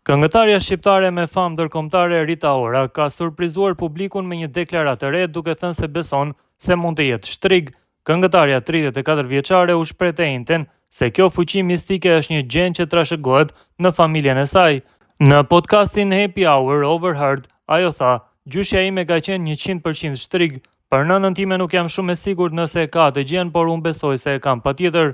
Këngëtarja shqiptare me famë ndërkombëtare Rita Ora ka surprizuar publikun me një deklaratë të re duke thënë se beson se mund të jetë shtrig. Këngëtarja 34 vjeçare u shpreh të njëjtën se kjo fuqi mistike është një gjë që trashëgohet në familjen e saj. Në podcastin Happy Hour Overheard, ajo tha: "Gjyshja ime ka qenë 100% shtrig. Për nënën time nuk jam shumë e sigurt nëse e ka të gjën, por unë besoj se e kam patjetër."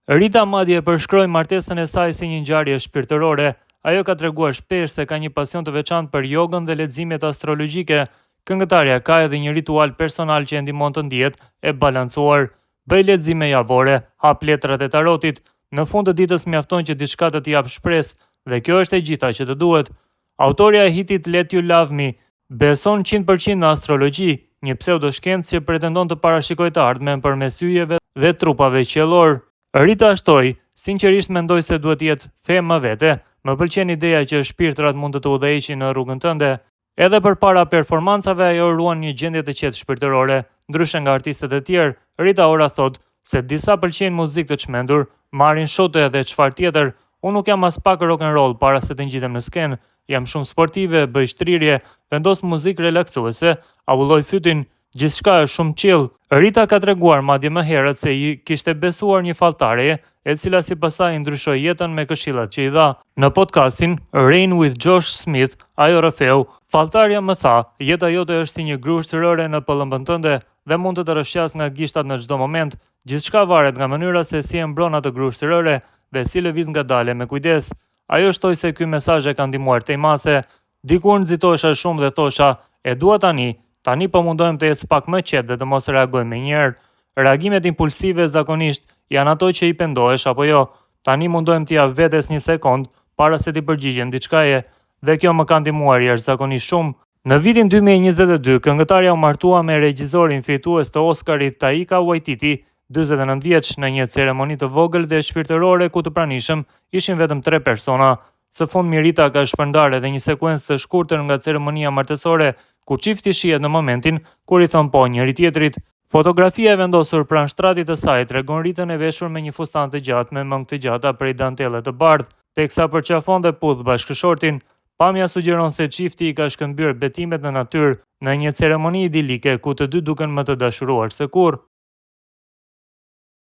Rita madje përshkroi martesën e saj si një ngjarje shpirtërore. Ajo ka treguar shpesh se ka një pasion të veçantë për jogën dhe leximet astrologjike. Këngëtarja ka edhe një ritual personal që e ndihmon të ndihet e balancuar. Bëj lexime javore, hap letrat e tarotit. Në fund të ditës mjafton që diçka të jap shpresë, dhe kjo është e gjitha që të duhet. Autorja e hitit Let You Love Me beson 100% në astrologji, një pseudoshkencë që pretendon të parashikojë të ardhmen përmes yjeve dhe trupave qiellor. Rita shtoi: "Sinqerisht mendoj se duhet të jetë femë vete. Më pëlqen ideja që shpirtrat mund të udhëheqin në rrugën tënde." Edhe përpara performancave ajo ruan një gjendje të qetë shpirtërore. Ndryshe nga artistët e tjerë, Rita Ora thot se disa pëlqejnë muzikë të çmendur, marrin shote edhe çfarë tjetër. "Unë nuk jam as pak rock and roll para se të ngjitem në skenë. Jam shumë sportive, bëj shtrirje, vendos muzikë relaksuese, avulloj fytyn, gjithçka është shumë chill." Rita ka treguar madje më herët se i kishte besuar një falltareje, e cila sipas saj ndryshoi jetën me këshillat që i dha. Në podcastin Rain with Josh Smith, ajo rrëfeu: "Falltarja më tha, jeta jote është si një grusht rëre në pëllëmbën tënde dhe mund të rrëshqas nga gishtat në çdo moment. Gjithçka varet nga mënyra se si e mbron atë grusht rëre dhe si lëviz ngadale me kujdes." Ajo shtoi se ky mesazh e ka ndihmuar tej mase. "Dikur nxitohesha shumë dhe thosha, e dua tani po mundohem të ecë pak më qetë dhe të mos reagoj menjëherë. Reagimet impulsive zakonisht janë ato që i pendohesh apo jo. Tani mundohem t'i jap vetes një sekond para se t'i përgjigjem diçkaje, dhe kjo më ka ndihmuar jashtëzakonisht shumë." Në vitin 2022, këngëtarja u martua me regjisorin fitues të Oscarit Taika Waititi, 49 vjeç, në një ceremoni të vogël dhe shpirtërore ku të pranishëm ishin vetëm 3 persona. Së fundmi Rita ka shpërndar edhe një sekuencë të shkurtër nga ceremonia martësore, ku çifti shihet në momentin kur i thon po njëri tjetrit. Fotografia e vendosur pranë shtratit të saj tregon Ritën e veshur me një fustan të gjatë me mëngë të gjata prej dantelle të bardhë, teksa përqafon dhe pudh bashkëshortin. Pamja sugjeron se çifti i ka shkëmbyer betimet në natyrë në një ceremoni idilike ku të dy duken më të dashuruar se kurrë.